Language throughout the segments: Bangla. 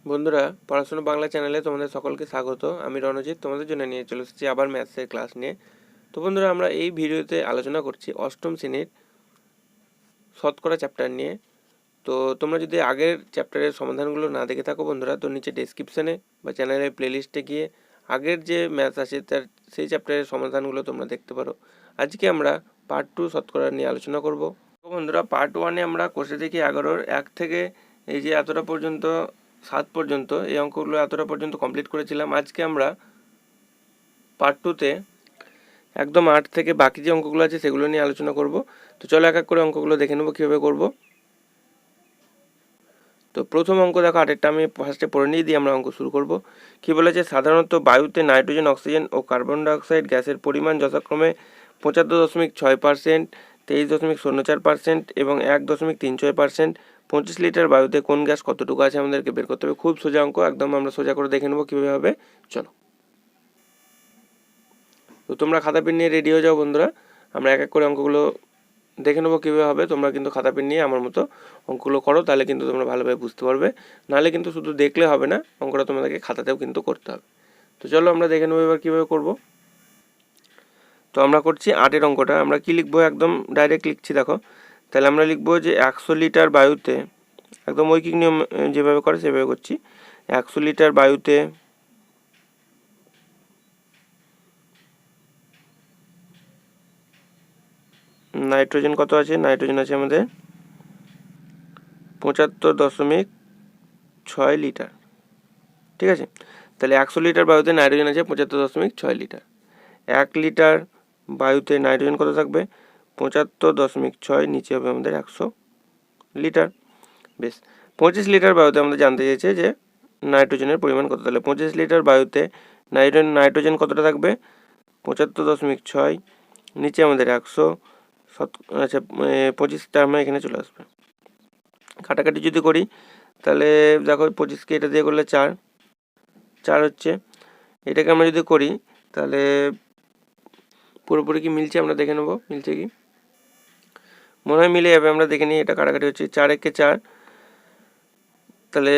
বন্ধুরা, পড়াশোনা বাংলা চ্যানেলে তোমাদের সকলকে স্বাগত। আমি রণজিৎ তোমাদের জন্য নিয়ে চলে এসেছি আবার ম্যাথসের ক্লাস নিয়ে। তো বন্ধুরা, আমরা এই ভিডিওতে আলোচনা করছি অষ্টম শ্রেণীর শতকরা চ্যাপ্টার নিয়ে। তো তোমরা যদি আগের চ্যাপ্টারের সমাধানগুলো না দেখে থাকো বন্ধুরা, তো নিচে ডেসক্রিপশানে বা চ্যানেলের প্লেলিস্টে গিয়ে আগের যে ম্যাথস আছে তার সেই চ্যাপ্টারের সমাধানগুলো তোমরা দেখতে পারো। আজকে আমরা পার্ট 2 শতকরা নিয়ে আলোচনা করব। তো বন্ধুরা, পার্ট 1-এ আমরা কষে দেখি 11-র 1 থেকে এই যে এতটা পর্যন্ত 7 পর্যন্ত এই অঙ্কগুলো এতটা পর্যন্ত কমপ্লিট করেছিলাম। আজকে আমরা পার্ট 2-তে একদম 8 থেকে বাকি যে অঙ্কগুলো আছে সেগুলো নিয়ে আলোচনা করব। তো চলো এক এক করে অঙ্কগুলো দেখে নেবো কীভাবে করব। তো প্রথম অঙ্ক দেখো, 8-এরটা আমি ফার্স্টে পড়ে নিয়ে দিয়ে আমরা অঙ্ক শুরু করব। কী বলেছে, সাধারণত বায়ুতে নাইট্রোজেন, অক্সিজেন ও কার্বন ডাইঅক্সাইড গ্যাসের পরিমাণ যথাক্রমে 75.6%, 23.04% এবং 1.36%। 25 লিটার বায়ুতে কোন গ্যাস কতটুকু আছে আমাদেরকে বের করতে হবে। খুব সোজা অঙ্ক, একদম আমরা সোজা করে দেখে নেবো কীভাবে হবে। চলো, তো তোমরা খাতা পেন নিয়ে রেডি হয়ে যাও বন্ধুরা। আমরা এক এক করে অঙ্কগুলো দেখে নেবো কীভাবে হবে। তোমরা কিন্তু খাতা পেন নিয়ে আমার মতো অঙ্কগুলো করো, তাহলে কিন্তু তোমরা ভালোভাবে বুঝতে পারবে। নাহলে কিন্তু শুধু দেখলে হবে না, অঙ্কটা তোমাদেরকে খাতাতেও কিন্তু করতে হবে। তো চলো আমরা দেখে নেবো এবার কীভাবে করব। তো আমরা করছি 8-এর অঙ্কটা। আমরা কি লিখবো, একদম ডাইরেক্ট লিখছি দেখো। তাহলে আমরা লিখবো যে 100 লিটার বায়ুতে, একদম ঐকিক নিয়ম যেভাবে করে সেভাবে করছি। 100 লিটার বায়ুতে নাইট্রোজেন কত আছে, নাইট্রোজেন আছে আমাদের 75.6 লিটার। ঠিক আছে, তাহলে 100 লিটার বায়ুতে নাইট্রোজেন আছে 75.6 লিটার। 1 লিটার বায়ুতে নাইট্রোজেন কত থাকবে, 75.6, নিচে হবে আমাদের 100 লিটার। বেশ, 25 লিটার বায়ুতে আমাদের জানতে চেয়েছে যে নাইট্রোজেনের পরিমাণ কত। তাহলে 25 লিটার বায়ুতে নাইট্রোজেন কতটা থাকবে, 75.6, নিচে আমাদের 100। আচ্ছা, 25টা আমরা এখানে চলে আসবে। কাটাকাটি যদি করি তাহলে দেখো 25কে এটা দিয়ে করলে 4 হচ্ছে। এটাকে আমরা যদি করি তাহলে পুরোপুরি কি মিলছে আমরা দেখে নেবো, মিলছে কি, মনে হয় মিলে যাবে। আমরা দেখে নিই, এটা কাটাকাটি হচ্ছে 4 একে 4, তাহলে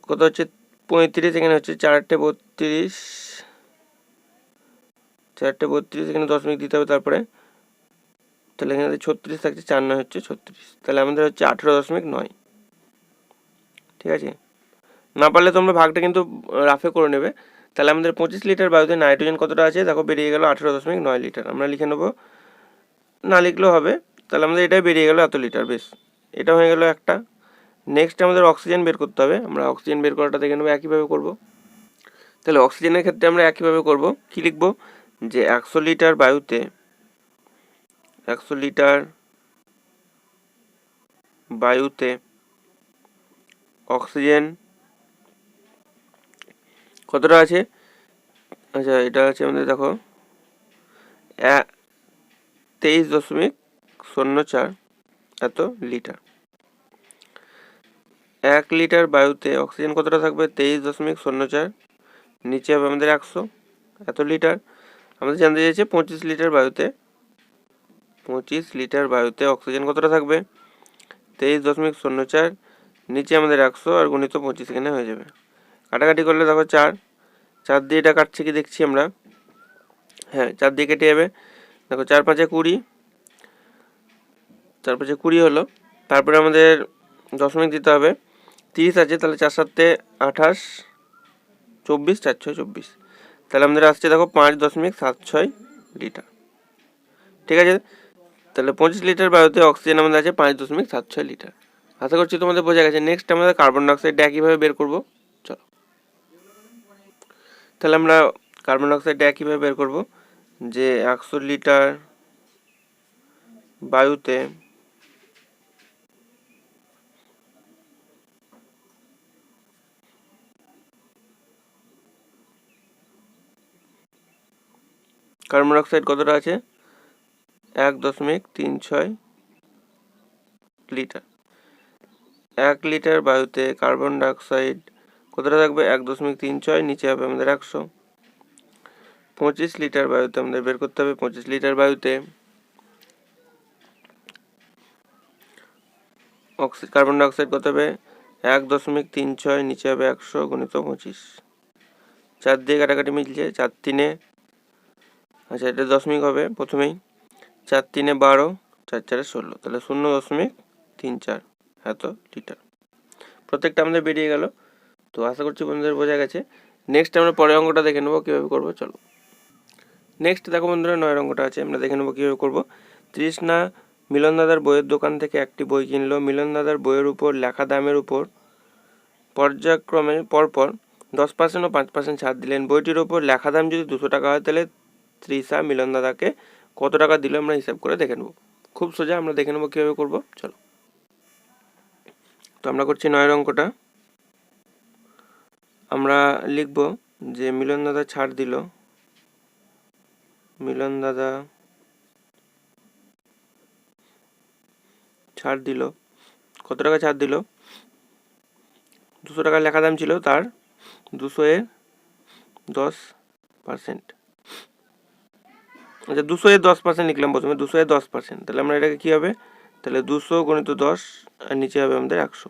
কত হচ্ছে 35, এখানে হচ্ছে 4 8 32, 4 8 32, এখানে দশমিক দিতে হবে তারপরে। তাহলে এখানে 36 থাকছে, 4 9 হচ্ছে 36, তাহলে আমাদের হচ্ছে 18.9। ঠিক আছে, না পারলে তোমরা ভাগটা কিন্তু রাফে করে নেবে। তাহলে আমাদের 25 লিটার বায়ুতে নাইট্রোজেন কতটা আছে দেখো, বেরিয়ে গেল 18.9 লিটার। আমরা লিখে নেবো, না লিখলেও হবে। তাহলে আমাদের এটাই বেরিয়ে গেল এত লিটার। বেশ, এটা হয়ে গেল একটা। নেক্সট আমাদের অক্সিজেন বের করতে হবে। আমরা অক্সিজেন বের করাটা দেখে নেবো, একইভাবে করব। তাহলে অক্সিজেনের ক্ষেত্রে আমরা একইভাবে করব। কি লিখবো, যে 100 লিটার বায়ুতে 100 লিটার বায়ুতে অক্সিজেন কতটা আছে। আচ্ছা, এটা আছে আমাদের দেখো 23.04 এত লিটার। 1 লিটার বায়ুতে অক্সিজেন কতটা থাকবে, 23.04, নিচে হবে আমাদের 100 এত লিটার। আমাদের জানতে চাইছে 25 লিটার বায়ুতে, 25 লিটার বায়ুতে অক্সিজেন কতটা থাকবে, 23.04, নিচে আমাদের 100 আর গুণিত 25 এখানে হয়ে যাবে। কাটাকাটি করলে দেখো 4 দিয়ে এটা কাটছে কি দেখছি আমরা, হ্যাঁ 4 দিয়ে কেটে যাবে। দেখো 4 5 20, 4 5 20 হলো। তারপরে আমাদের দশমিক দিতে হবে, 30 আছে, তাহলে 4 7 28, 24, 4 6 24, তাহলে আমাদের আসছে দেখো 5.76 লিটার। ঠিক আছে, তাহলে 25 লিটার বায়ুতে অক্সিজেন আমাদের আছে 5.76 লিটার। আশা করছি তোমাদের বোঝা গেছে। নেক্সট আমাদের কার্বন ডাইঅক্সাইডটা একইভাবে বের করবো। চলো, তাহলে আমরা কার্বন ডাইঅক্সাইডটা একইভাবে বের করবো, যে 100 লিটার বায়ুতে কার্বন ডাইঅক্সাইড কতটা আছে, 1.36 লিটার। 1 লিটার বায়ুতে কার্বন ডাইঅক্সাইড কতটা থাকবে, 1.36, নিচে হবে আমাদের 100। 25 লিটার বায়ুতে আমাদের বের করতে হবে, 25 লিটার বায়ুতে কার্বন ডাইঅক্সাইড কত হবে, 1.36 নিচে হবে 100 গুণিত 25, 4 দিয়ে কাটাকাটি মিলছে, 4 3 আচ্ছা এটা দশমিক হবে প্রথমেই, 4 3 12, 4 4 16, তাহলে 0.34 এত লিটার। প্রত্যেকটা আমাদের বেরিয়ে গেল। তো আশা করছি বন্ধুদের বোঝা গেছে। নেক্সট আমরা পরের অঙ্কটা দেখে নেবো কীভাবে করবো, চলো। নেক্সট দেখো বন্ধুরা 9 অঙ্কটা আছে, আমরা দেখে নেবো কীভাবে করবো। তৃষ্ণা মিলন দাদার বইয়ের দোকান থেকে একটি বই কিনলো। মিলন দাদার বইয়ের উপর লেখা দামের উপর পর্যায়ক্রমে পরপর 10% ও 5% ছাড় দিলেন। বইটির ওপর লেখা দাম যদি 200 টাকা হয় তাহলে তৃষা মিলন দাদাকে কত টাকা দিল আমরা হিসাব করে দেখে নেবো। খুব সোজা, আমরা দেখে নেবো কীভাবে করবো, চলো। তো আমরা করছি 9 অঙ্কটা। আমরা লিখব যে মিলন দাদা ছাড় দিল, মিলন দাদা ছাড় দিল, কত টাকা ছাড় দিল, 200 টাকা লেখা দাম ছিল, তার 200 এর 10%, আচ্ছা 200 এর 10% লিখলাম প্রথমে, 200 এর 10%, তাহলে আমরা এটাকে কী হবে, তাহলে 200 গুণিত 10 আর নিচে হবে আমাদের 100,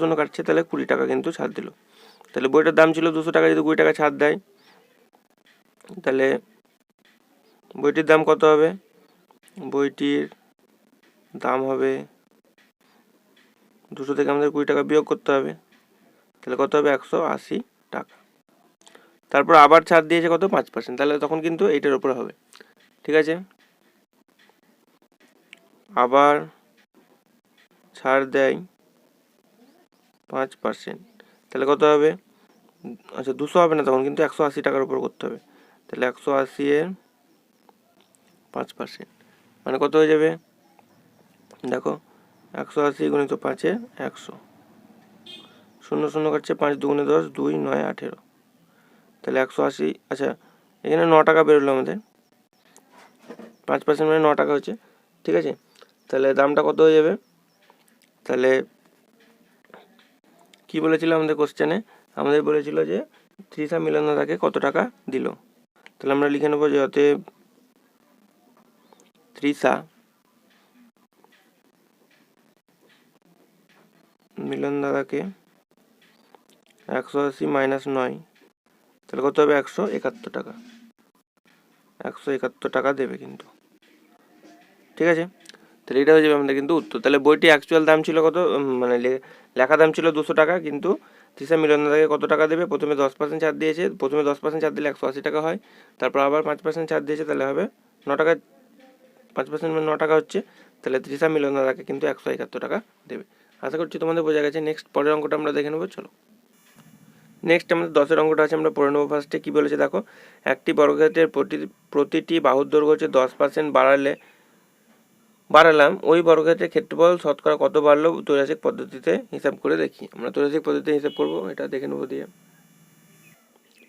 0 কাটছে, তাহলে 20 টাকা কিন্তু ছাড় দিল। তাহলে বইটার দাম ছিল 200 টাকা, যদি 20 টাকা ছাড় দেয় তাহলে বইটির দাম কত হবে, বইটির দাম হবে 200 থেকে আমাদের 20 টাকা বিয়োগ করতে হবে, তাহলে কত হবে 180 টাকা। তারপর আবার ছাড় দিয়েছে কত, 5%, তাহলে তখন কিন্তু এইটার উপরে হবে, ঠিক আছে। আবার ছাড় দেয় 5%, তাহলে কত হবে, আচ্ছা 200 হবে না তখন, কিন্তু 180 টাকার উপর করতে হবে, তাহলে 180 এর 5% মানে কত হয়ে যাবে, দেখো 180 গুণিত 5 100, 0 কাটছে, 5 2 10, 2 9 18, তাহলে 180, আচ্ছা এখানে 9 টাকা বেরোলো আমাদের, 5% মানে 9 টাকা হচ্ছে, ঠিক আছে। তাহলে দামটা কত হয়ে যাবে, তাহলে কি বলেছিল আমাদের কোশ্চেনে, আমাদের বলেছিল যে তৃষা মিলন দাদাকে কত টাকা দিল, তাহলে আমরা লিখে নেবো যে অতএব তৃষা মিলন দাদাকে 180 মাইনাস 9, তাহলে কত হবে 171 টাকা, 171 টাকা দেবে কিন্তু, ঠিক আছে। তাহলে এটা হয়ে যাবে আমাদের কিন্তু উত্তর। তাহলে বইটি অ্যাকচুয়াল দাম ছিল কত, মানে লেখা দাম ছিল 200 টাকা, কিন্তু তৃষা মিলন দাদাকে কত টাকা দেবে, প্রথমে 10% ছাড় দিয়েছে, প্রথমে 10% ছাড় দিলে 180 টাকা হয়, তারপর আবার 5% ছাড় দিয়েছে, তাহলে হবে 9 টাকা, 5% মানে 9 টাকা হচ্ছে, তাহলে তৃষা মিলন দাদাকে কিন্তু 171 টাকা দেবে। আশা করছি তোমাদের বোঝা গেছে। নেক্সট পরের অঙ্কটা আমরা দেখে নেবো, চলো। নেক্সট আমাদের 10 অঙ্কটা আছে, আমরা পড়ে নেবো। ফার্স্টে কী বলেছে দেখো, একটি বর্গক্ষেত্রের প্রতিটি বাহুর দৈর্ঘ্য হচ্ছে 10% বাড়ালাম, ওই বর্গক্ষেত্রের ক্ষেত্রফল শতকরা কত বাড়লো ত্রৈমাসিক পদ্ধতিতে হিসাব করে দেখি। আমরা ত্রৈমাসিক পদ্ধতিতে হিসাব করবো, এটা দেখে নেবো দিয়ে।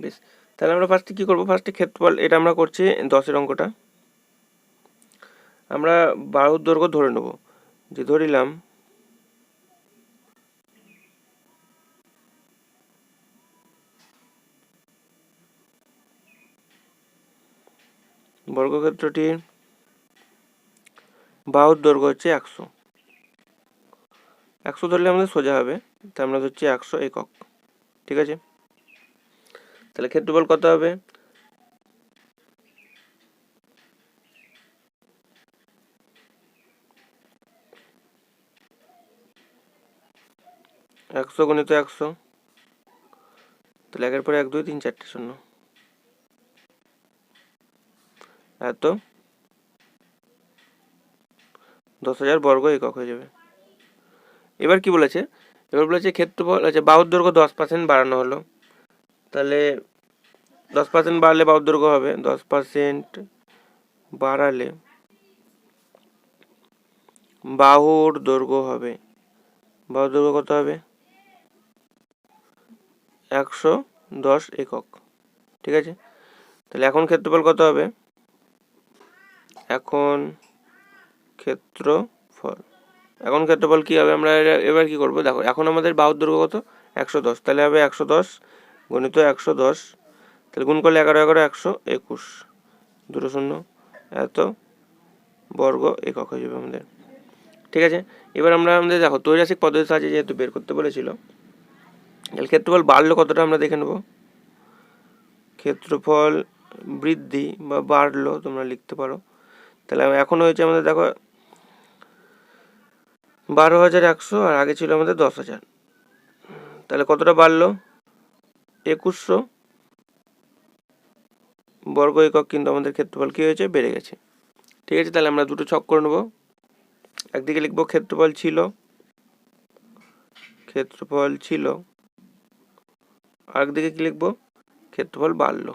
বেশ, তাহলে আমরা ফার্স্টে কী করবো, ফার্স্টে ক্ষেত্রফল, এটা আমরা করছি 10 অঙ্কটা। আমরা বাহুর দৈর্ঘ্য ধরে নেবো, যে ধরিলাম বর্গক্ষেত্রটির বাহুর দৈর্ঘ্য হচ্ছে 100 ধরলে আমাদের সোজা হবে, তাই আমরা ধরছি 100 একক, ঠিক আছে। তাহলে ক্ষেত্রফল কত হবে, 100 গুণিত 100, তাহলে 1 এর পরে 1 2 3 4টে শূন্য, এত 10,000 বর্গ একক হয়ে যাবে। এবার কি বলেছে, এবার বলেছে ক্ষেত্রফল, আচ্ছা বাহুর দৈর্ঘ্য 10% বাড়ানো হলো, তাহলে 10% বাড়লে বাহুর দৈর্ঘ্য হবে, 10% বাড়ালে বাহুর দৈর্ঘ্য হবে, বাহুর দৈর্ঘ্য কত হবে, 110 একক, ঠিক আছে। তাহলে এখন ক্ষেত্রফল কত হবে, এখন ক্ষেত্রফল কি হবে, আমরা এবার কি করব, দেখো এখন আমাদের বাহুর দৈর্ঘ্য কত, 110, তাহলে হবে 110 গুণিত 110, তাহলে গুণ করলে 11 11 121, 2 0 এত বর্গ একক হয়ে যাবে আমাদের, ঠিক আছে, এবার আমরা আমাদের দেখো ত্রৈরাশিক পদ্ধতি আছে যেহেতু বের করতে বলেছিল, তাহলে ক্ষেত্রফল বাড়লো কতটা আমরা দেখে নেব। ক্ষেত্রফল বৃদ্ধি বা বাড়লো তোমরা লিখতে পারো। তাহলে এখন হয়েছে আমাদের দেখো 12,100 আর আগে ছিল আমাদের 10,000, তাহলে কতটা বাড়লো 2100 বর্গ একক, কিন্তু আমাদের ক্ষেত্রফল কি হয়েছে বেড়ে গেছে। ঠিক আছে, তাহলে আমরা দুটো ছক করে নেব। একদিকে লিখবো ক্ষেত্রফল ছিল, আরেকদিকে কি লিখবো ক্ষেত্রফল বাড়লো।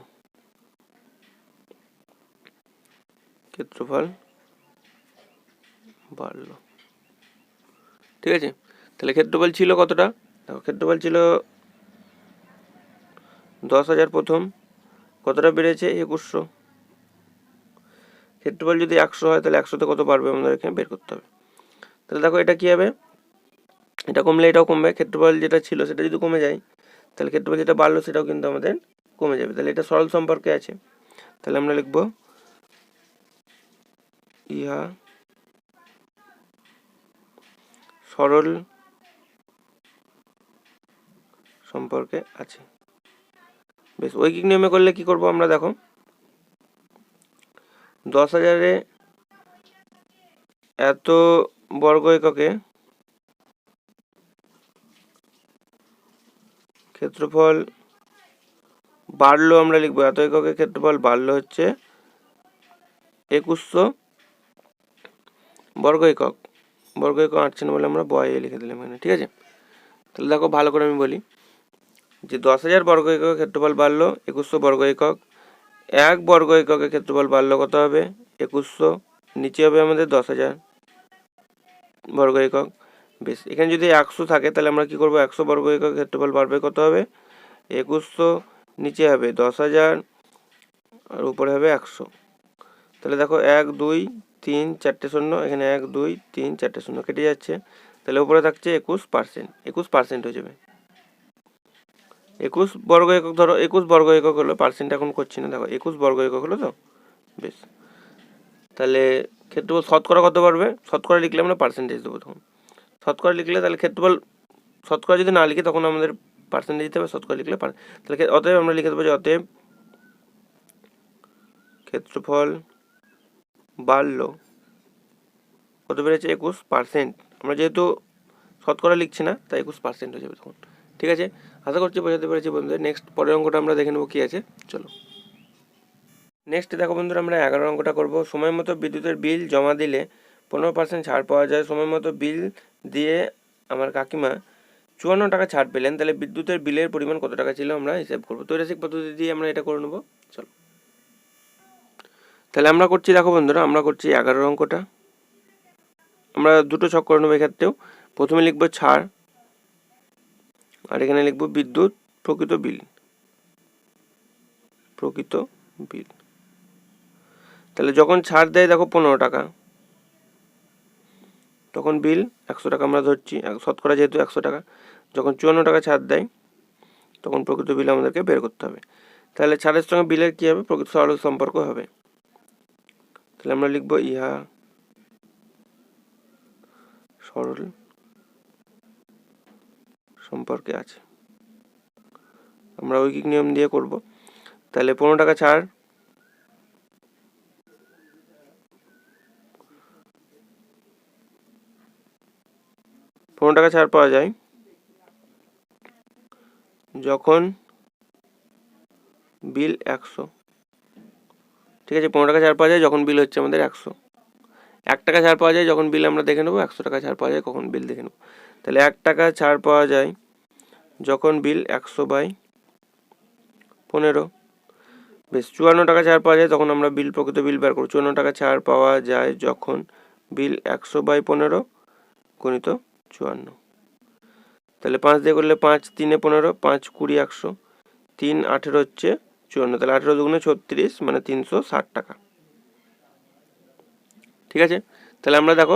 ঠিক আছে, তাহলে ক্ষেত্রফল ছিল কতটা, দেখো ক্ষেত্রফল ছিল 10,000 প্রথম, কতটা বেড়েছে 2100। ক্ষেত্রফল যদি 100 হয় তাহলে 100তে কত বাড়বে আমাদের এখানে বের করতে হবে। তাহলে দেখো এটা কি হবে, এটা কমলে এটাও কমবে, ক্ষেত্রফল যেটা ছিল সেটা যদি কমে যায় তাহলে ক্ষেত্রফল যেটা বাড়লো সেটাও কিন্তু আমাদের কমে যাবে। তাহলে এটা সরল সম্পর্কে আছে, তাহলে আমরা লিখব ইহা সরল সম্পর্কে আছে। বেশ, ঐকিক নিয়মে করলে কি করব আমরা, দেখো 10,000-এ এত বর্গ এককে ক্ষেত্রফল বাড়লো, আমরা লিখবো এত এককে ক্ষেত্রফল বাড়লো হচ্ছে 2100 বর্গ একক। বর্গ একক আসছে না বলে আমরা বয়ে লিখে দিলাম এখানে। ঠিক আছে, তাহলে দেখো ভালো করে আমি বলি যে 10,000 বর্গ একক ক্ষেত্রফল বাড়লো 2100 বর্গ একক, 1 বর্গ এককের ক্ষেত্রফল বাড়লো কত হবে 2100, নিচে হবে আমাদের 10,000 বর্গ একক। বেশ, এখানে যদি 100 থাকে তাহলে আমরা কি করব, 100 বর্গ একক ক্ষেত্রফল বাড়বে কত হবে 2100, নিচে হবে 10,000 আর উপরে হবে 100। তাহলে দেখো 1 2 3 4টে শূন্য, এখানে 1 2 3 4টে শূন্য কেটে যাচ্ছে, তাহলে উপরে থাকছে 21%, 21% হয়ে যাবে। 21 বর্গ একক, ধরো 21 বর্গ একক হলো, পার্সেন্ট এখন করছি না, দেখো 21 বর্গ একক হলো তো। বেশ, তাহলে ক্ষেত্রফল শতকরা কত পারবে, শতকরা লিখলে আমরা পার্সেন্টেজ দেবো তখন। শতকরা লিখলে তাহলে ক্ষেত্রফল, শতকরা যদি না লিখি তখন আমাদের পার্সেন্টেজ দিতে হবে, শতকরা লিখলে তাহলে অতএব আমরা লিখে দেবো যে অতএব ক্ষেত্রফল বাড়লো কত বেড়েছে 21%। আমরা যেহেতু শতকরা লিখছি না তাই 21% হয়ে যাবে তখন। ঠিক আছে, আশা করছি বোঝাতে পেরেছি বন্ধুদের। নেক্সট পরের অঙ্কটা আমরা দেখে নেবো কী আছে, চলো। নেক্সট দেখো বন্ধুরা, আমরা 11 অঙ্কটা করবো। সময় মতো বিদ্যুতের বিল জমা দিলে 15% ছাড় পাওয়া যায়। সময় মতো বিল দিয়ে আমার কাকিমা 54 টাকা ছাড় পেলেন, তাহলে বিদ্যুতের বিলের পরিমাণ কত টাকা ছিল আমরা হিসাব করবো। ত্রৈরাশিক পদ্ধতি দিয়ে আমরা এটা করে নেবো, চলো। তাহলে আমরা করছি, দেখো বন্ধুরা আমরা করছি 11 অঙ্কটা। আমরা দুটো ছক করে নেবো এক্ষেত্রেও। প্রথমে লিখবো ছাড়, আর এখানে লিখবো বিদ্যুৎ প্রকৃত বিল। তাহলে যখন ছাড় দেয় দেখো 15 টাকা, তখন বিল 100 টাকা আমরা ধরছি, শতকরা যেহেতু 100 টাকা। যখন 54 টাকা ছাড় দেয় তখন প্রকৃত বিল আমাদেরকে বের করতে হবে। তাহলে ছাড়ের সঙ্গে বিলের কী হবে, প্রকৃত সরল সম্পর্ক হবে। তাহলে আমরা লিখবো ইহা সরল সম্পর্কে আছে। আমরা ঐকিক নিয়ম দিয়ে করব। তাহলে 15 টাকা ছাড়, পাওয়া যায় যখন বিল 100। ঠিক আছে, 15 টাকা ছাড় পাওয়া যায় যখন বিল হচ্ছে আমাদের 100। 1 টাকা ছাড় পাওয়া যায় যখন বিল আমরা দেখে নেবো, 100 টাকা ছাড় পাওয়া যায় কখন বিল দেখে নেবো। তাহলে 1 টাকা ছাড় পাওয়া যায় যখন বিল 100/15। বেশ, 54 টাকা ছাড় পাওয়া যায় তখন আমরা প্রকৃত বিল বের করবো। 54 টাকা ছাড় পাওয়া যায় যখন বিল 100/15 গুণিত 54। তাহলে 5 দিয়ে করলে 5 3 15, 5 20 100, 3 18 হচ্ছে 54, তাহলে 18 দুগুণে 36 মানে 360 টাকা। ঠিক আছে, তাহলে আমরা দেখো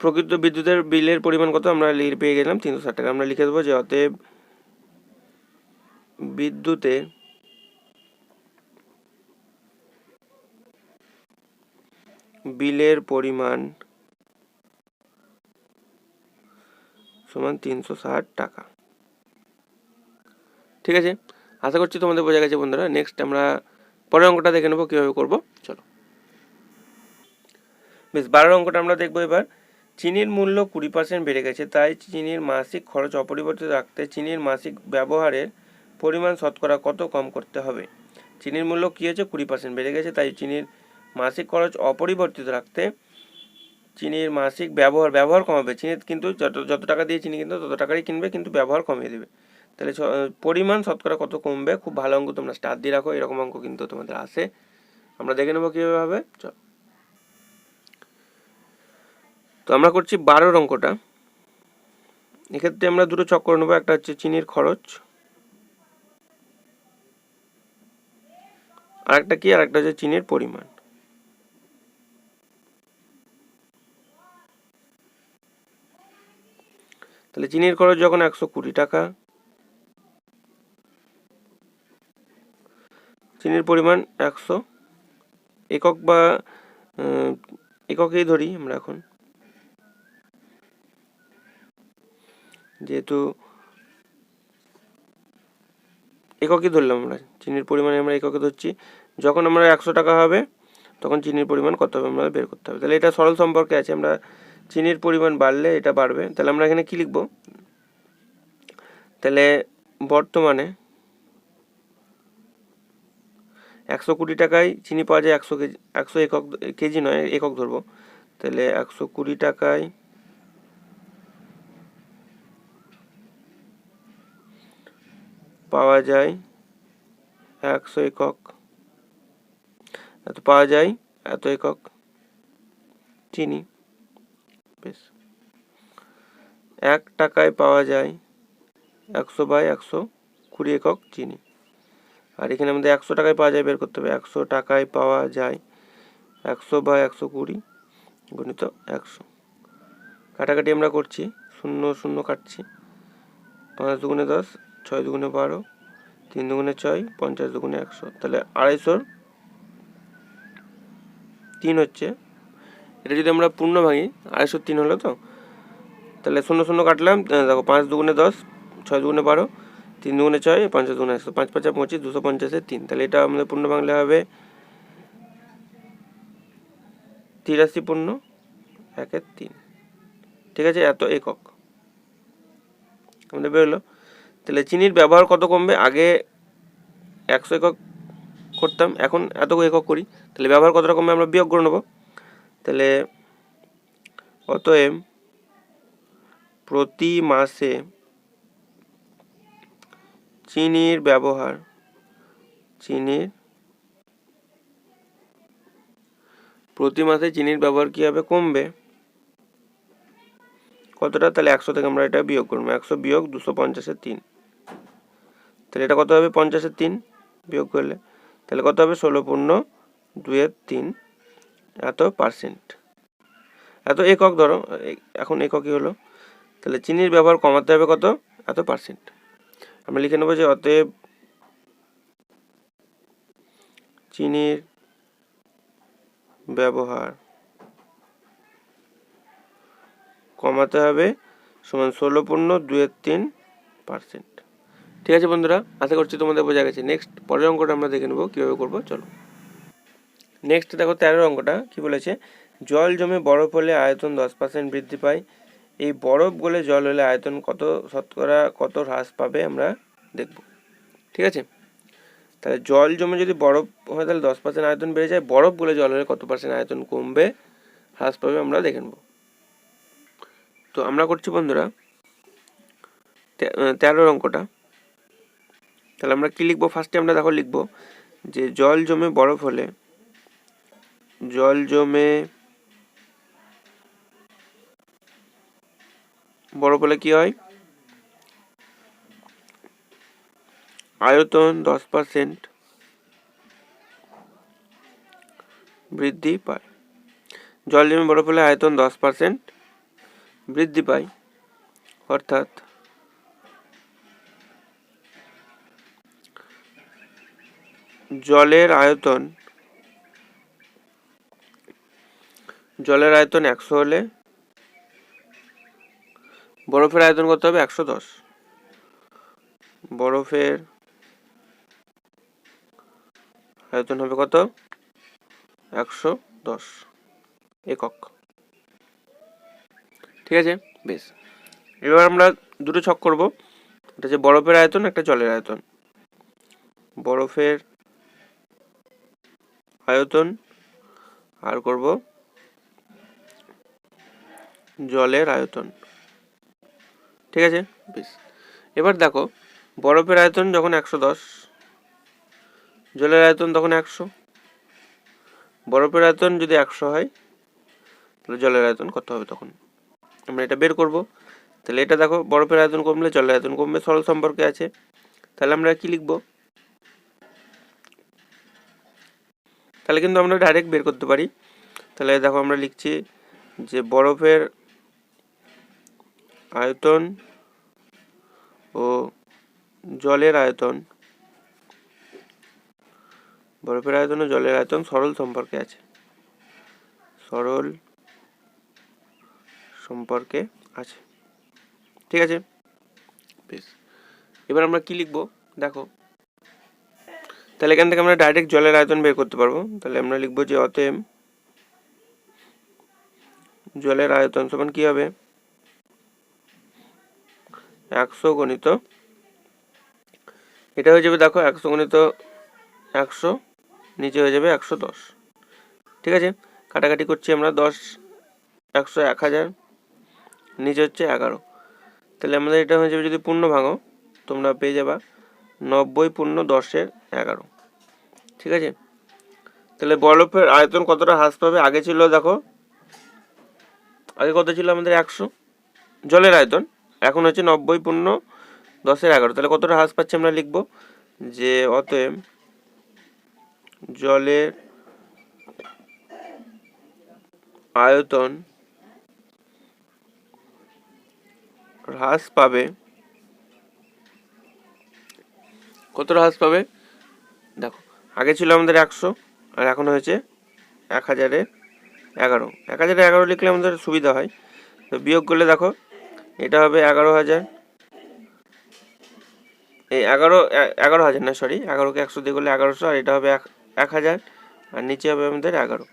প্রকৃত বিদ্যুতের বিলের পরিমাণ কত আমরা পেয়ে গেলাম 360 টাকা। আমরা লিখে দেবো যে অতএব বিদ্যুতের বিলের পরিমাণ সমান 360 টাকা। ঠিক আছে, আশা করছি তোমাদের বোঝা গেছে বন্ধুরা। নেক্সট আমরা পরের অঙ্কটা দেখে নেবো কীভাবে করবো। চলো বেশ, 12 অঙ্কটা আমরা দেখবো এবার। চিনির মূল্য 20% বেড়ে গেছে, তাই চিনির মাসিক খরচ অপরিবর্তিত রাখতে চিনির মাসিক ব্যবহারের পরিমাণ শতকরা কত কম করতে হবে। চিনির মূল্য কী হয়েছে, 20% বেড়ে গেছে, তাই চিনির মাসিক খরচ অপরিবর্তিত রাখতে চিনির মাসিক ব্যবহার কমাবে। চিনি কিন্তু যত টাকা দিয়ে চিনি কিন্তু তত টাকারই কিনবে, কিন্তু ব্যবহার কমিয়ে দেবে। তাহলে পরিমাণ শতকরা কত কমবে। খুব ভালো অঙ্ক, তোমরা স্টার দিয়ে রাখো, এরকম অঙ্ক কিন্তু তোমাদের আসে। আমরা দেখে নেবো কীভাবে হবে। চল, তো আমরা করছি 12 অঙ্কটা। এক্ষেত্রে আমরা দুটো ছক করে নেবো, একটা হচ্ছে চিনির খরচ, আর একটা কি, আর একটা হচ্ছে চিনির পরিমাণ। তাহলে চিনির খরচ যখন 120 টাকা, চিনির পরিমাণ 100, একক বা এককেই ধরি আমরা এখন, যেহেতু এককই ধরলাম আমরা, চিনির পরিমাণে আমরা এককে ধরছি। যখন আমরা 100 টাকা হবে তখন চিনির পরিমাণ কত হবে আমরা বের করতে হবে। তাহলে এটা সরল সম্পর্কে আছে, আমরা চিনির পরিমাণ বাড়লে এটা বাড়বে। তাহলে আমরা এখানে কি লিখব, তাহলে বর্তমানে 120 টাকায় চিনি পাওয়া যায় 100 কেজি, 100 একক, কেজি নয় একক ধরবো। তাহলে 120 টাকায় পাওয়া যায় 100 একক, এত পাওয়া যায় এত একক চিনি। বেশ, 1 টাকায় পাওয়া যায় 100/120 একক চিনি। আর এখানে আমাদের 100 টাকায় পাওয়া যায় বের করতে হবে। 100 টাকায় পাওয়া যায় 100/120 গুণিত 100। কাটাকাটি আমরা করছি, 0 0 কাটছি। 5 দুগুণে 10, 6 দুগুণে 12, 3 দুগুণে 6, 50 দুগুণে 100। তাহলে 250 3 হচ্ছে। এটা যদি আমরা পূর্ণ ভাঙি, 203 হলো তো। তাহলে 0 0 কাটলাম, দেখো 5 দুগুণে 10, 6 দুগুণে 12, 3 দুগুণে 6, 50 দুগুণে 100, 5 5 25, 250 3। তাহলে এটা আমাদের পূর্ণ বাংলা হবে 83 পূর্ণ 1/3। ঠিক আছে, এত একক আমাদের বেরোলো। তাহলে চিনির ব্যবহার কত কমবে, আগে 100 একক করতাম, এখন এত একক করি। তাহলে ব্যবহার কতটা কমবে আমরা বিয়োগ করে নেবো। তাহলে অতএব প্রতি মাসে চিনির ব্যবহার কি হবে, কমবে। কতটা, তাহলে 100 থেকে আমরা এটা বিয়োগ করবো। 100 বিয়োগ 250-এর 3। তাহলে এটা কত হবে, 50-এর 3 বিয়োগ করলে। তাহলে কত হবে, 16 পূর্ণ 2/3 এত পার্সেন্ট, এত একক ধরো, এখন এককই হলো। তাহলে চিনির ব্যবহার কমাতে হবে কত, এত পার্সেন্ট। আমরা লিখে নেবো যে অতএব চিনির ব্যবহার কমাতে হবে সমান 16 পূর্ণ 2/3%। ঠিক আছে বন্ধুরা, আশা করছি তোমাদের বোঝা গেছে। নেক্সট পরের অঙ্কটা আমরা দেখে নেবো কীভাবে করবো। চলো নেক্সট দেখো 13 অঙ্কটা কি বলেছে, জল জমে বরফ হলে আয়তন 10% বৃদ্ধি পায়। এই বরফ গলে জল হলে আয়তন কত শতকরা কত হ্রাস পাবে আমরা দেখব। ঠিক আছে, তাহলে জল জমে যদি বরফ হয় তাহলে 10% আয়তন বেড়ে যায়, বরফ গলে জল হলে কত পার্সেন্ট আয়তন কমবে, হ্রাস পাবে আমরা দেখে নেব। তো আমরা করছি বন্ধুরা 13 অঙ্কটা। তাহলে আমরা কি লিখবো, ফার্স্টে আমরা দেখো লিখবো যে জল জমে বরফ হলে কি হয়, আয়তন 10% বৃদ্ধি পায়। জল জমে বরফ হলে আয়তন 10% বৃদ্ধি পায়, অর্থাৎ জলের আয়তন 100 হলে বরফের আয়তন কত হবে 110, বরফের আয়তন হবে কত 110 একক। ঠিক আছে, বেশ। এবার আমরা দুটো ছক করব, এটা হচ্ছে বরফের আয়তন, একটা জলের আয়তন। বরফের আয়তন আর করব জলের আয়তন। ঠিক আছে, বেশ। এবার দেখো বরফের আয়তন যখন 110, জলের আয়তন তখন 100। বরফের আয়তন যদি 100 হয় তাহলে জলের আয়তন কত হবে তখন আমরা এটা বের করব। তাহলে এটা দেখো বরফের আয়তন কমলে জলের আয়তন কমবে, সরল সম্পর্কে আছে। তাহলে আমরা কি লিখব, তাহলে কিন্তু আমরা ডাইরেক্ট বের করতে পারি। তাহলে দেখো আমরা লিখছি যে বরফের আয়তন ও জলের আয়তন, বরফের আয়তন ও জলের আয়তন সরল সম্পর্কে আছে, সরল সম্পর্কে আছে। ঠিক আছে, বেশ। এবার আমরা কি লিখব দেখো, তাহলে এখান থেকে আমরা ডাইরেক্ট জলের আয়তন বের করতে পারবো। তাহলে আমরা লিখবো যে অতএব জলের আয়তন সমান কি হবে 100 গণিত, এটা হয়ে যাবে দেখো 100 গণিত 100, নিচে হয়ে যাবে 110। ঠিক আছে, কাটাকাটি করছি আমরা, 10 100 1000, নিচে হচ্ছে 11। তাহলে আমাদের এটা হয়ে যাবে, যদি পূর্ণ ভাঙো তোমরা পেয়ে যাবা 90 পূর্ণ 10-এর 11। ঠিক আছে, তাহলে বরফের আয়তন কতটা হ্রাস পাবে, আগে ছিল দেখো, আগে কত ছিল আমাদের 100 জলের আয়তন, এখন হচ্ছে 90 পূর্ণ 10-এর 11। তাহলে কতটা হ্রাস পাচ্ছে আমরা লিখব যে অতএব জলের আয়তন হ্রাস পাবে, কতটা হ্রাস পাবে দেখো, আগে ছিল আমাদের 100 আর এখন হয়েছে 1011। 1011 লিখলে আমাদের সুবিধা হয়, তো বিয়োগ করলে দেখো এটা হবে 11,000, এই 11,000 না সরি, 11কে 100 দিয়ে করলে 1100, আর এটা হবে 1000, আর নিচে হবে আমাদের 11।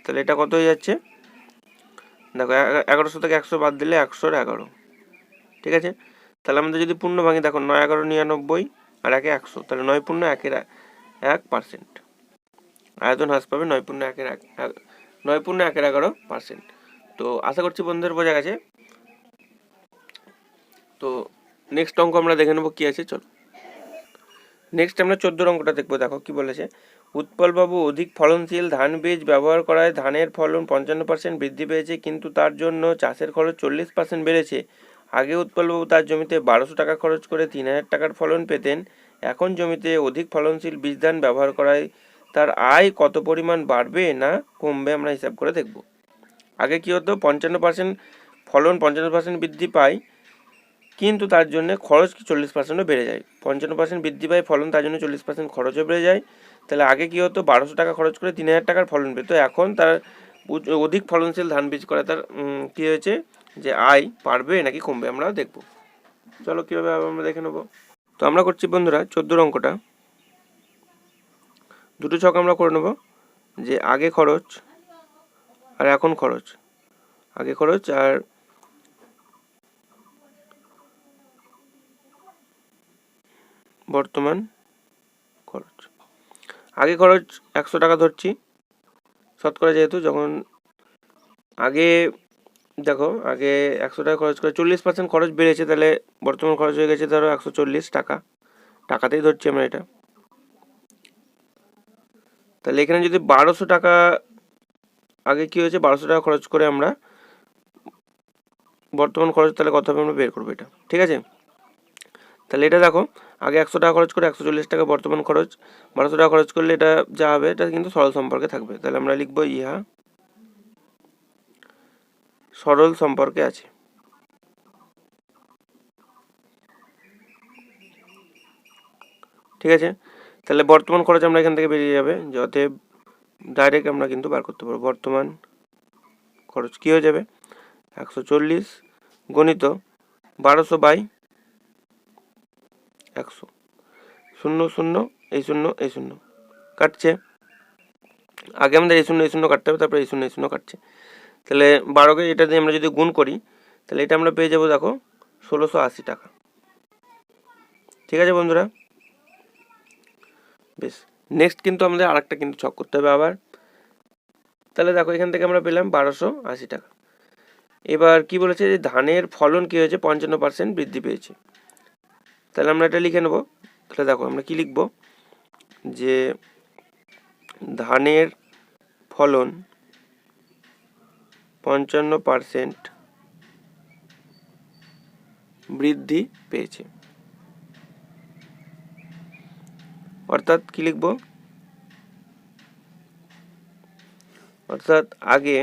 তাহলে এটা কত হয়ে যাচ্ছে দেখো, 1100 থেকে 100 বাদ দিলে 100-এর 11। ঠিক আছে, তাহলে আমাদের যদি পূর্ণ ভাঙি দেখো 9 11 99 আর 1 100, তাহলে 9 পূর্ণ 1% আয়তন হ্রাস পাবে, 9 পূর্ণ 1 11%। তো আশা করছি বন্ধুদের বোঝা গেছে। তো নেক্সট অঙ্ক আমরা দেখে নেবো কি আছে, চলো। নেক্সট আমরা 14 অঙ্কটা দেখবো। দেখো কি বলেছে, উৎপলবাবু অধিক ফলনশীল ধান বীজ ব্যবহার করায় ধানের ফলন 55% বৃদ্ধি পেয়েছে, কিন্তু তার জন্য চাষের খরচ 40% বেড়েছে। আগে উৎপলবাবু তার জমিতে 1200 টাকা খরচ করে 3000 টাকার ফলন পেতেন, এখন জমিতে অধিক ফলনশীল বীজ ধান ব্যবহার করায় তার আয় কত পরিমাণ বাড়বে না কমবে আমরা হিসাব করে দেখব। আগে কি হতো, 55% ফলন 55% বৃদ্ধি পায়, কিন্তু তার জন্য খরচ কি 40%ও বেড়ে যায়। 55% বৃদ্ধি পায় ফলন, তার জন্য 40% খরচও বেড়ে যায়। তাহলে আগে কি হতো, 1200 টাকা খরচ করে 3000 টাকার ফলন পেত, এখন তার অধিক ফলনশীল ধান বীজ করে তার কি হয়েছে, যে আয় বাড়বে নাকি কমবে আমরা দেখব। চলো কীভাবে আমরা দেখে নেবো। তো আমরা করছি বন্ধুরা 14 অঙ্কটা, দুটো ছক আমরা করে নেব, যে আগে খরচ আর এখন খরচ, আগে খরচ আর বর্তমান খরচ। আগে খরচ 100 টাকা ধরছি শতকরা, যেহেতু যখন আগে দেখো আগে 100 টাকা খরচ করে 40% খরচ বেড়েছে, তাহলে বর্তমান খরচ হয়ে গেছে ধরো 140 টাকা, টাকাতেই ধরছি আমরা এটা। তাহলে এখানে যদি 1200 টাকা আগে কি হয়েছে, 1200 টাকা খরচ করে আমরা বর্তমান খরচ তাহলে কত হবে আমরা বের করবো এটা। ঠিক আছে, তাহলে এটা দেখো আগে 100 টাকা খরচ করে 140 টাকা বর্তমান খরচ, 1200 টাকা খরচ করলে এটা যা হবে এটা কিন্তু সরল সম্পর্কে থাকবে। তাহলে আমরা লিখবো ইহা সরল সম্পর্কে আছে। ঠিক আছে, তাহলে বর্তমান খরচ আমরা এখান থেকে বেরিয়ে যাবে, যাতে ডাইরেক্ট আমরা কিন্তু বার করতে পারবো। বর্তমান খরচ কি হয়ে যাবে 140 গণিত 1200 বাই 100, 0 0 এই 0 এই 0 কাটছে। আগে আমাদের এই 0 এই 0 কাটতে হবে, তারপরে এই 0 এই 0 কাটছে। তাহলে 12কে এটা দিয়ে আমরা যদি গুণ করি তাহলে এটা আমরা পেয়ে যাবো দেখো 1680 টাকা। ঠিক আছে বন্ধুরা, বেশ। নেক্সট কিন্তু আমাদের আরেকটা কিন্তু ছক করতে হবে আবার। তাহলে দেখো এখান থেকে আমরা পেলাম 1280 টাকা। এবার কি বলেছে যে ধানের ফলন কি হয়েছে 55% বৃদ্ধি পেয়েছে। তাহলে আমরা এটা লিখে নেব। তাহলে দেখো আমরা কি লিখব, যে ধানের ফলন 55% বৃদ্ধি পেয়েছে। অর্থাৎ কি লিখব, অর্থাৎ আগে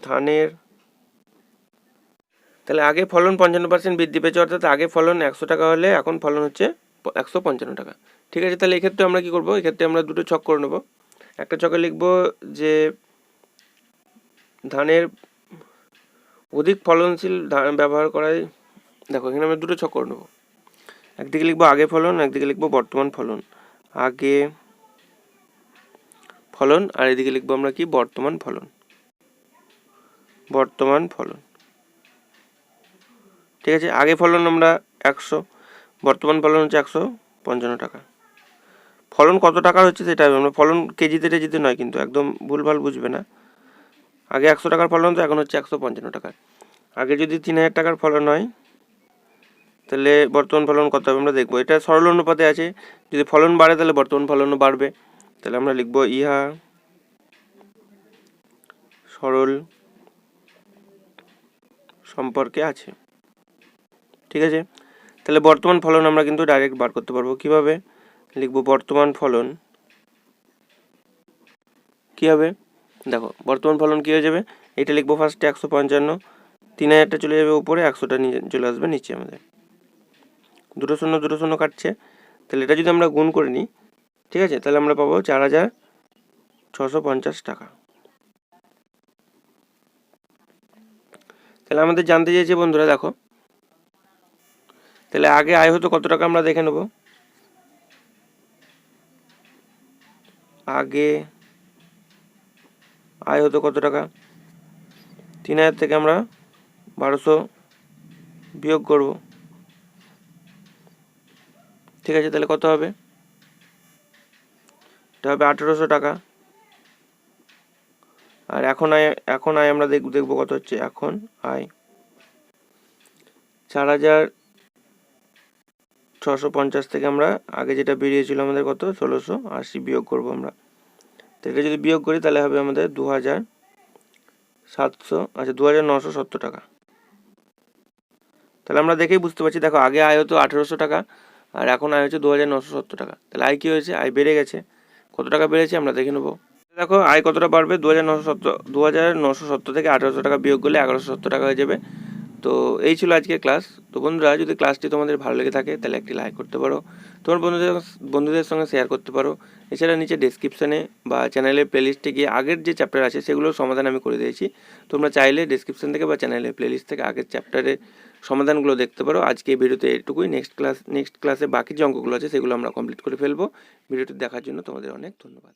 ধানের, তাহলে আগে ফলন 55% বৃদ্ধি পেয়েছে, অর্থাৎ আগে ফলন 100 টাকা হলে এখন ফলন হচ্ছে 155 টাকা। ঠিক আছে, তাহলে এক্ষেত্রে আমরা কি করব, এক্ষেত্রে আমরা দুটো ছক করে নেব। একটা ছকে লিখব যে ধানের অধিক ফলনশীল ধান ব্যবহার করায়, দেখো এখানে আমরা দুটো ছক করে নেব। একদিকে লিখবো আগে ফলন, একদিকে লিখবো বর্তমান ফলন। আগে ফলন আর এদিকে লিখবো আমরা কি বর্তমান ফলন, বর্তমান ফলন। ঠিক আছে, আগে ফলন আমরা 100, বর্তমান ফলন হচ্ছে 155 টাকা। ফলন কত টাকার হচ্ছে সেটা আমরা, ফলন কেজিতে টেজিতে নয় কিন্তু, একদম ভুলভাল বুঝবে না। আগে 100 টাকার ফলন তো এখন হচ্ছে 155 টাকার। আগে যদি 3000 টাকার ফলন হয় তাহলে বর্তমান ফলন কত হবে আমরা দেখবো। এটা সরল অনুপাতে আছে, যদি ফলন বাড়ে তাহলে বর্তমান ফলনও বাড়বে। তাহলে আমরা লিখবো ইহা সরল সম্পর্কে আছে। ঠিক আছে, তাহলে বর্তমান ফলন আমরা কিন্তু ডাইরেক্ট বার করতে পারবো। কিভাবে লিখবো, বর্তমান ফলন কি হবে, দেখো বর্তমান ফলন কি হয়ে যাবে, এটা লিখবো ফার্স্টে 155, 3000টা চলে যাবে উপরে, 100টা নিয়ে চলে আসবে নিচে আমাদের। দুটো শূন্য কাটছে, তাহলে এটা যদি আমরা গুণ করে নিই, ঠিক আছে, তাহলে আমরা পাবো 4650 টাকা। তাহলে আমাদের জানতে চেয়েছে বন্ধুরা, দেখো তাহলে আগে আয় হতো কত টাকা আমরা দেখে নেব। আগে আয় হতো কত টাকা, 3000 থেকে আমরা 1200 বিয়োগ করব। ঠিক আছে, তাহলে কত হবে, এটা হবে 1800 টাকা। আর এখন আয় আমরা দেখবো কত হচ্ছে। এখন আয় 4650 থেকে আমরা আগে যেটা বেরিয়েছিল আমাদের কত 1680 বিয়োগ করব আমরা। তো এটা যদি বিয়োগ করি তাহলে হবে আমাদের 2970 টাকা। তাহলে আমরা দেখেই বুঝতে পারছি, দেখো আগে আয় হতো 1800 টাকা আর এখন আয় হচ্ছে 2970 টাকা। তাহলে আয় কি হয়েছে, আয় বেড়ে গেছে। কত টাকা বেড়েছে আমরা দেখে নেবো। দেখো আয় কতটা বাড়বে, 2970 থেকে 1800 টাকা বিয়োগ করলে 1170 টাকা হয়ে যাবে। তো এই ছিল আজকের ক্লাস। তো বন্ধুরা, যদি ক্লাসটি তোমাদের ভালো লেগে থাকে তাহলে একটি লাইক করতে পারো, তোমার বন্ধুদের সঙ্গে শেয়ার করতে পারো। এছাড়া নিচে ডেসক্রিপশানে বা চ্যানেলের প্লেলিস্টে গিয়ে আগের যে চ্যাপ্টার আছে সেগুলোর সমাধান আমি করে দিয়েছি। তোমরা চাইলে ডেসক্রিপশান থেকে বা চ্যানেলের প্লেলিস্ট থেকে আগের চ্যাপ্টারের সমাধানগুলো দেখতে পারো। আজকে এই ভিডিওতে এটুকুই। নেক্সট ক্লাসে বাকি যে অঙ্কগুলো আছে সেগুলো আমরা কমপ্লিট করে ফেলবো। ভিডিওটি দেখার জন্য তোমাদের অনেক ধন্যবাদ।